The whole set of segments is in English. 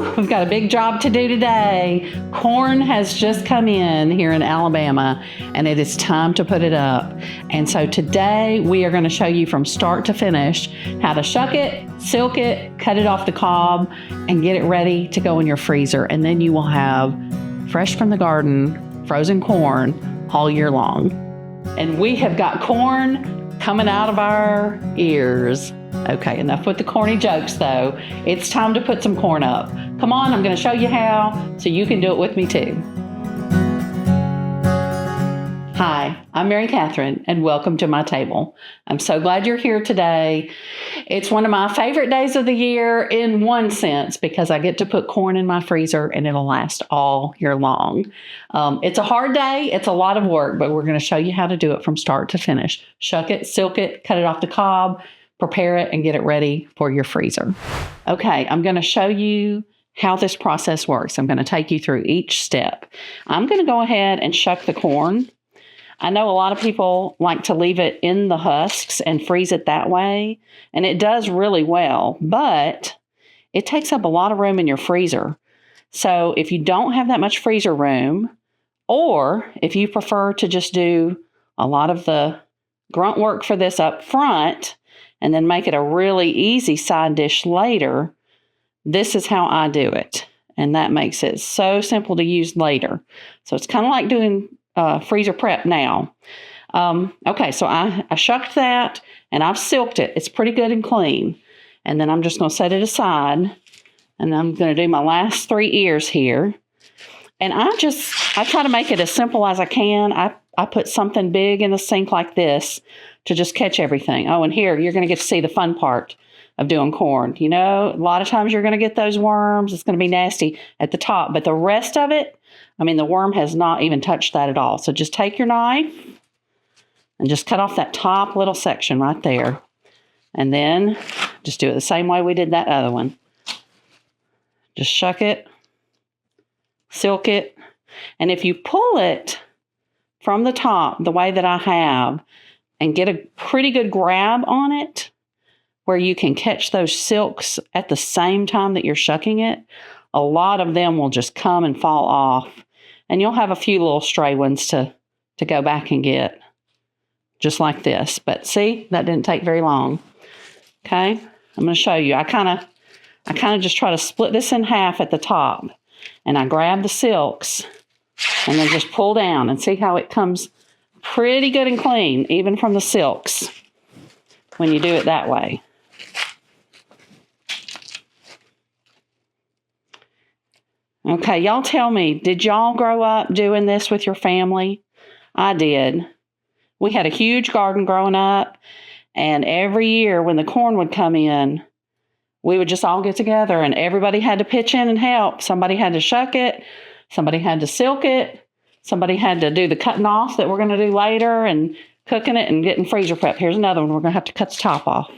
Woo! We've got a big job to do today. Corn has just come in here in Alabama, and it is time to put it up. And so today we are going to show you from start to finish how to shuck it, silk it, cut it off the cob, and get it ready to go in your freezer. And then you will have fresh from the garden, frozen corn all year long. And we have got corn coming out of our ears. Okay, enough with the corny jokes though. It's time to put some corn up. Come on, I'm going to show you how so you can do it with me too. Hi, I'm Mary Katherine and welcome to my table. I'm so glad you're here today. It's one of my favorite days of the year in one sense because I get to put corn in my freezer and it'll last all year long. It's a hard day. It's a lot of work, but we're going to show you how to do it from start to finish. Shuck it, silk it, cut it off the cob, prepare it, and get it ready for your freezer. Okay, I'm going to show you how this process works. I'm going to take you through each step. I'm going to go ahead and shuck the corn. I know a lot of people like to leave it in the husks and freeze it that way, and it does really well, but it takes up a lot of room in your freezer. So if you don't have that much freezer room, or if you prefer to just do a lot of the grunt work for this up front, and then make it a really easy side dish later, this is how I do it. And that makes it so simple to use later. So it's kind of like doing freezer prep now. Okay, so I shucked that and I've silked it. It's pretty good and clean. And then I'm just going to set it aside. And I'm going to do my last 3 ears here. And I try to make it as simple as I can. I put something big in the sink like this to just catch everything. Oh, and here, you're going to get to see the fun part of doing corn. You know, a lot of times you're going to get those worms. It's going to be nasty at the top. But the rest of it, I mean, the worm has not even touched that at all. So just take your knife and just cut off that top little section right there. And then just do it the same way we did that other one. Just shuck it, silk it. And if you pull it from the top the way that I have, and get a pretty good grab on it where you can catch those silks at the same time that you're shucking it, a lot of them will just come and fall off. And you'll have a few little stray ones to go back and get, just like this. But see, that didn't take very long. Okay, I'm going to show you. I kind of just try to split this in half at the top. And I grab the silks and then just pull down and see how it comes pretty good and clean, even from the silks, when you do it that way. Okay, y'all tell me, did y'all grow up doing this with your family? I did. We had a huge garden growing up, and every year when the corn would come in, we would just all get together, and everybody had to pitch in and help. Somebody had to shuck it, somebody had to silk it, somebody had to do the cutting off that we're going to do later and cooking it and getting freezer prep. Here's another one. We're going to have to cut the top off.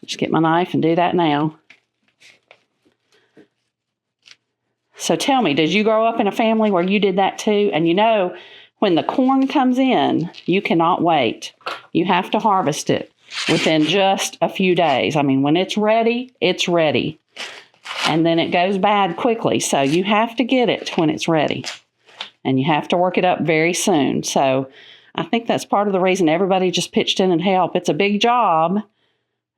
Just get my knife and do that now. So tell me, did you grow up in a family where you did that too? And you know, when the corn comes in, you cannot wait. You have to harvest it within just a few days. I mean, when it's ready, it's ready. And then it goes bad quickly. So you have to get it when it's ready. And you have to work it up very soon. So I think that's part of the reason everybody just pitched in and helped. It's a big job.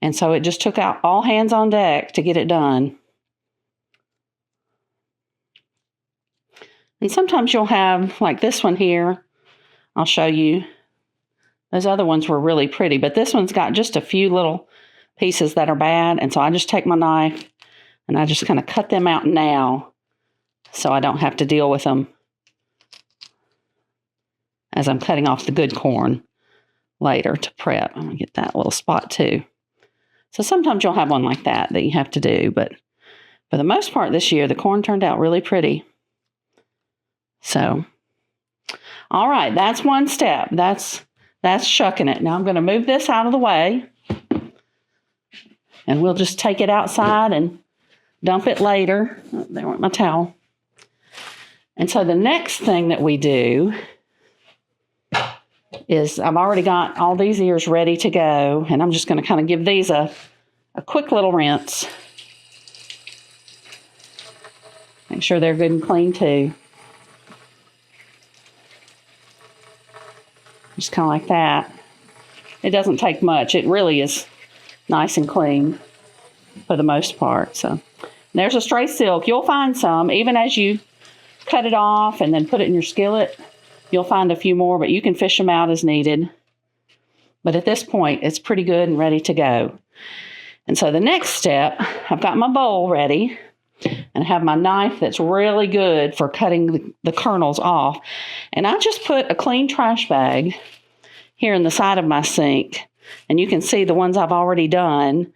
And so it just took out all hands on deck to get it done. And sometimes you'll have, like this one here, I'll show you. Those other ones were really pretty, but this one's got just a few little pieces that are bad. And so I just take my knife and I just kind of cut them out now so I don't have to deal with them as I'm cutting off the good corn later to prep. I'm going to get that little spot too. So sometimes you'll have one like that you have to do, but for the most part this year, the corn turned out really pretty. So, all right, that's one step. That's shucking it. Now I'm going to move this out of the way, and we'll just take it outside and dump it later. Oh, there went my towel. And so the next thing that we do is I've already got all these ears ready to go, and I'm just going to kind of give these a quick little rinse. Make sure they're good and clean too. Just kind of like that. It doesn't take much. It really is nice and clean for the most part. So there's a stray silk. You'll find some, even as you cut it off and then put it in your skillet, you'll find a few more, but you can fish them out as needed. But at this point, it's pretty good and ready to go. And so the next step, I've got my bowl ready and I have my knife that's really good for cutting the kernels off. And I just put a clean trash bag here in the side of my sink. And you can see the ones I've already done.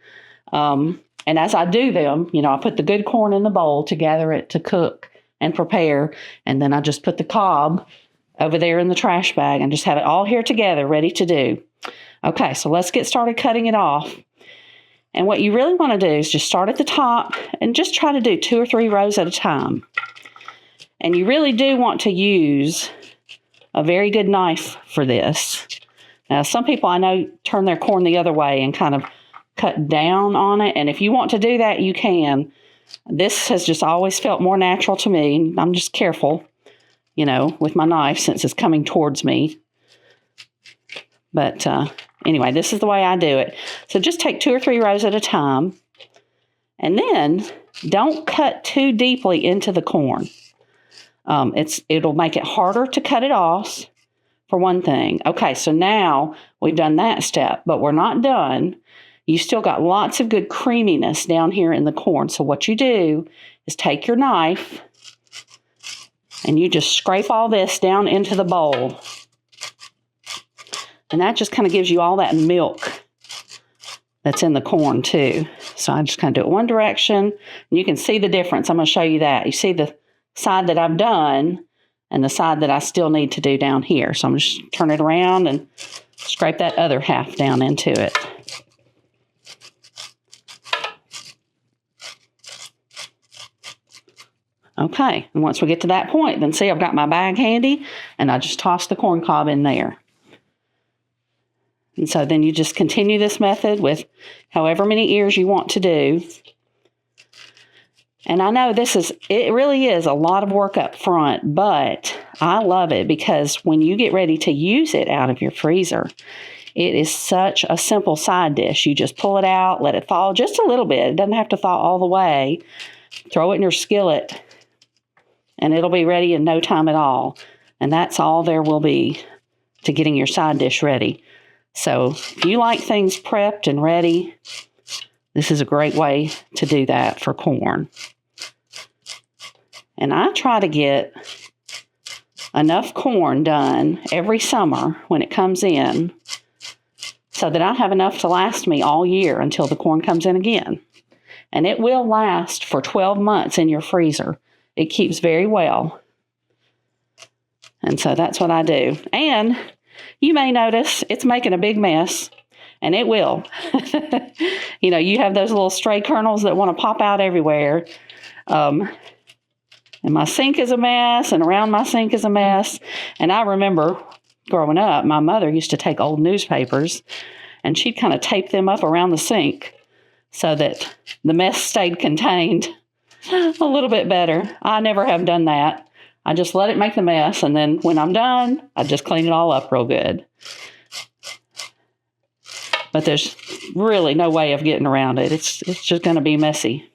And as I do them, I put the good corn in the bowl to gather it to cook and prepare. And then I just put the cob over there in the trash bag and just have it all here together, ready to do. Okay, so let's get started cutting it off. And what you really want to do is just start at the top and just try to do 2 or 3 rows at a time. And you really do want to use a very good knife for this. Now, some people I know turn their corn the other way and kind of cut down on it. And if you want to do that, you can. This has just always felt more natural to me. I'm just careful, with my knife since it's coming towards me. But anyway, this is the way I do it. So just take 2 or 3 rows at a time. And then don't cut too deeply into the corn. It'll make it harder to cut it off, for one thing. Okay, so now we've done that step, but we're not done. You still got lots of good creaminess down here in the corn. So what you do is take your knife and you just scrape all this down into the bowl. And that just kind of gives you all that milk that's in the corn too. So I just kind of do it one direction. And you can see the difference. I'm going to show you that. You see the side that I've done and the side that I still need to do down here. So I'm just turn it around and scrape that other half down into it. Okay, and once we get to that point, then see I've got my bag handy and I just toss the corn cob in there. And so then you just continue this method with however many ears you want to do. And I know it really is a lot of work up front, but I love it because when you get ready to use it out of your freezer, it is such a simple side dish. You just pull it out, let it thaw just a little bit. It doesn't have to thaw all the way. Throw it in your skillet, and it'll be ready in no time at all. And that's all there will be to getting your side dish ready. So if you like things prepped and ready, this is a great way to do that for corn. And I try to get enough corn done every summer when it comes in so that I have enough to last me all year until the corn comes in again. And it will last for 12 months in your freezer. It keeps very well. And so that's what I do. And you may notice it's making a big mess, and it will. You have those little stray kernels that want to pop out everywhere. And my sink is a mess, and around my sink is a mess. And I remember growing up, my mother used to take old newspapers, and she'd kind of tape them up around the sink so that the mess stayed contained a little bit better. I never have done that. I just let it make the mess, and then when I'm done, I just clean it all up real good. But there's really no way of getting around it. It's just going to be messy.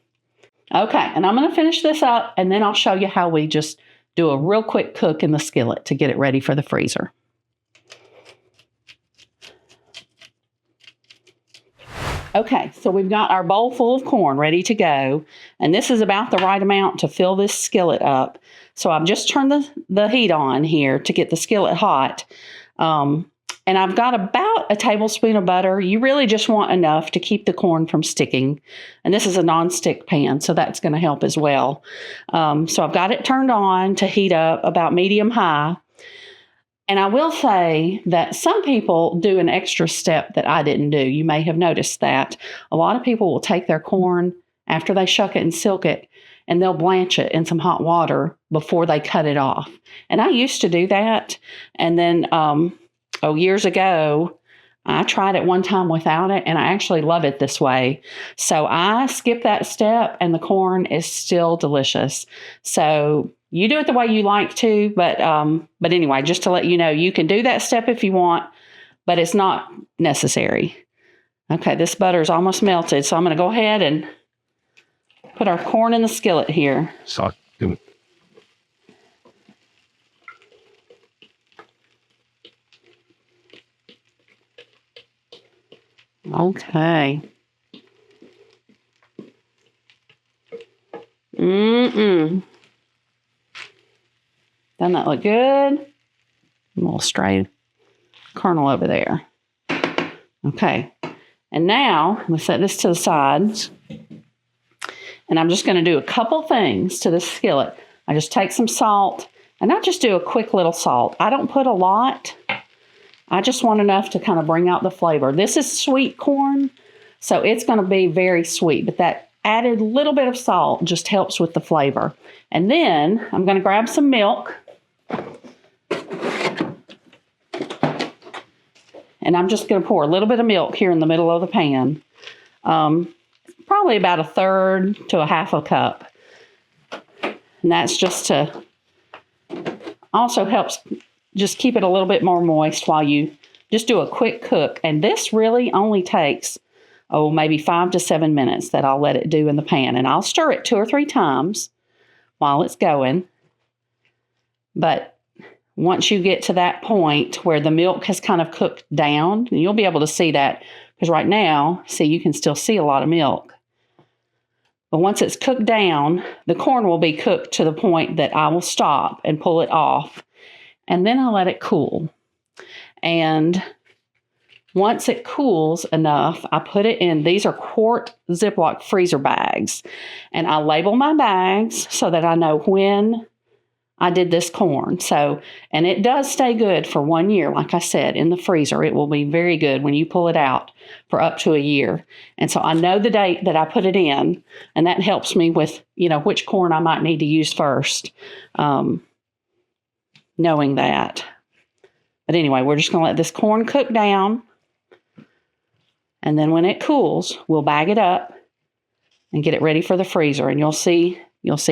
Okay, and I'm going to finish this up, and then I'll show you how we just do a real quick cook in the skillet to get it ready for the freezer. Okay, so we've got our bowl full of corn ready to go, and this is about the right amount to fill this skillet up. So I've just turned the heat on here to get the skillet hot, and I've got about a tablespoon of butter. You really just want enough to keep the corn from sticking, and this is a non-stick pan, so that's going to help as well. So I've got it turned on to heat up about medium-high. And I will say that some people do an extra step that I didn't do. You may have noticed that. A lot of people will take their corn after they shuck it and silk it, and they'll blanch it in some hot water before they cut it off. And I used to do that. And then, years ago, I tried it one time without it, and I actually love it this way. So I skip that step, and the corn is still delicious. So you do it the way you like to, but anyway, just to let you know, you can do that step if you want, but it's not necessary. Okay, this butter is almost melted, so I'm going to go ahead and put our corn in the skillet here. Okay. Doesn't that look good? A little stray kernel over there. Okay. And now, let's set this to the side. And I'm just going to do a couple things to the skillet. I just take some salt, and I just do a quick little salt. I don't put a lot. I just want enough to kind of bring out the flavor. This is sweet corn, so it's going to be very sweet, but that added little bit of salt just helps with the flavor. And then I'm going to grab some milk, and I'm just going to pour a little bit of milk here in the middle of the pan. Probably about 1/3 to 1/2 cup. And that's just to also helps just keep it a little bit more moist while you just do a quick cook. And this really only takes, maybe 5 to 7 minutes that I'll let it do in the pan. And I'll stir it 2 or 3 times while it's going. But once you get to that point where the milk has kind of cooked down, and you'll be able to see that because right now, see, you can still see a lot of milk. But once it's cooked down, the corn will be cooked to the point that I will stop and pull it off. And then I'll let it cool. And once it cools enough, I put it in, these are quart Ziploc freezer bags. And I label my bags so that I know when I did this corn. So, and it does stay good for 1 year. Like I said, in the freezer, it will be very good when you pull it out for up to a year. And so I know the date that I put it in, and that helps me with, which corn I might need to use first. Knowing that. But anyway, we're just going to let this corn cook down. And then when it cools, we'll bag it up and get it ready for the freezer. And you'll see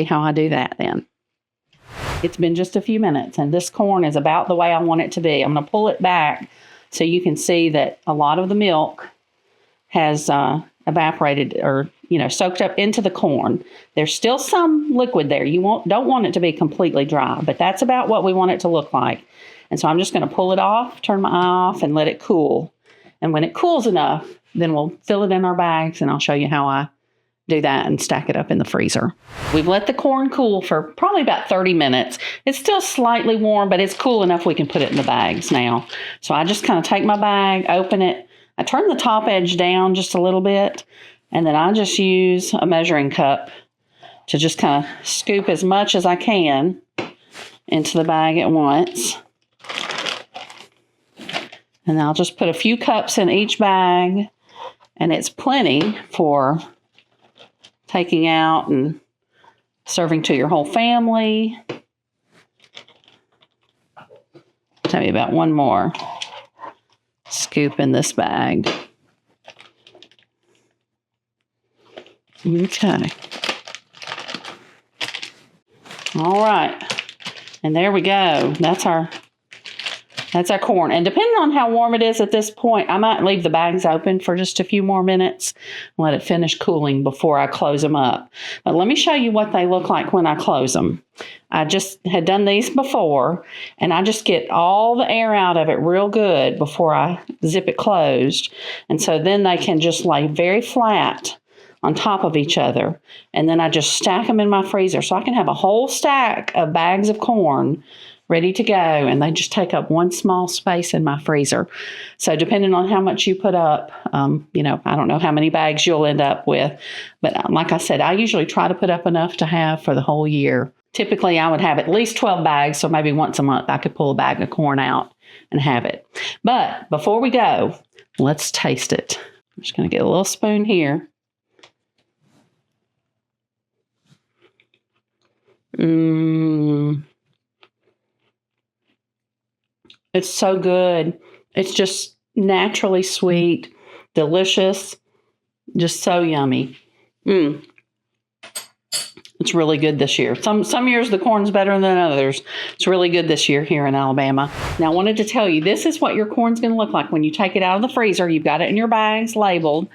how I do that then. It's been just a few minutes, and this corn is about the way I want it to be. I'm going to pull it back so you can see that a lot of the milk has evaporated or, soaked up into the corn. There's still some liquid there. You don't want it to be completely dry, but that's about what we want it to look like. And so I'm just going to pull it off, turn my eye off, and let it cool. And when it cools enough, then we'll fill it in our bags, and I'll show you how I do that and stack it up in the freezer. We've let the corn cool for probably about 30 minutes. It's still slightly warm, but it's cool enough we can put it in the bags now. So I just kind of take my bag, open it. I turn the top edge down just a little bit, and then I just use a measuring cup to just kind of scoop as much as I can into the bag at once. And I'll just put a few cups in each bag, and it's plenty for taking out and serving to your whole family. Tell you about one more scoop in this bag. Okay. All right. And there we go. That's our corn. And depending on how warm it is at this point, I might leave the bags open for just a few more minutes and let it finish cooling before I close them up. But let me show you what they look like when I close them. I just had done these before, and I just get all the air out of it real good before I zip it closed. And so then they can just lay very flat on top of each other. And then I just stack them in my freezer so I can have a whole stack of bags of corn ready to go, and they just take up one small space in my freezer. So depending on how much you put up, I don't know how many bags you'll end up with, but like I said, I usually try to put up enough to have for the whole year. Typically, I would have at least 12 bags, so maybe once a month I could pull a bag of corn out and have it. But before we go, let's taste it. I'm just going to get a little spoon here. It's so good. It's just naturally sweet, delicious, just so yummy. It's really good this year. Some years the corn's better than others. It's really good this year here in Alabama. Now, I wanted to tell you, this is what your corn's going to look like when you take it out of the freezer. You've got it in your bags labeled,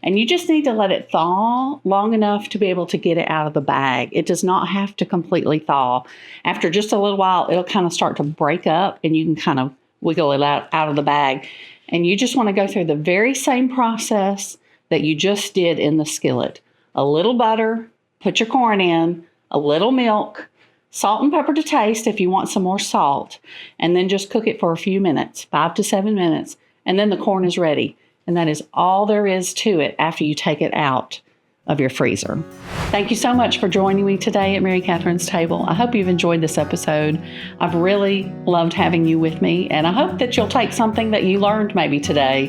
and you just need to let it thaw long enough to be able to get it out of the bag. It does not have to completely thaw. After just a little while, it'll kind of start to break up, and you can kind of wiggle it out of the bag. And you just want to go through the very same process that you just did in the skillet. A little butter, put your corn in, a little milk, salt and pepper to taste if you want some more salt, and then just cook it for a few minutes, 5 to 7 minutes, and then the corn is ready. And that is all there is to it after you take it out of your freezer. Thank you so much for joining me today at Mary Catherine's Table. I hope you've enjoyed this episode. I've really loved having you with me, and I hope that you'll take something that you learned maybe today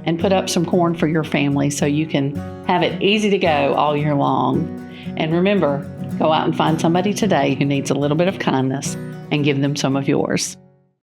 and put up some corn for your family so you can have it easy to go all year long. And remember, go out and find somebody today who needs a little bit of kindness and give them some of yours.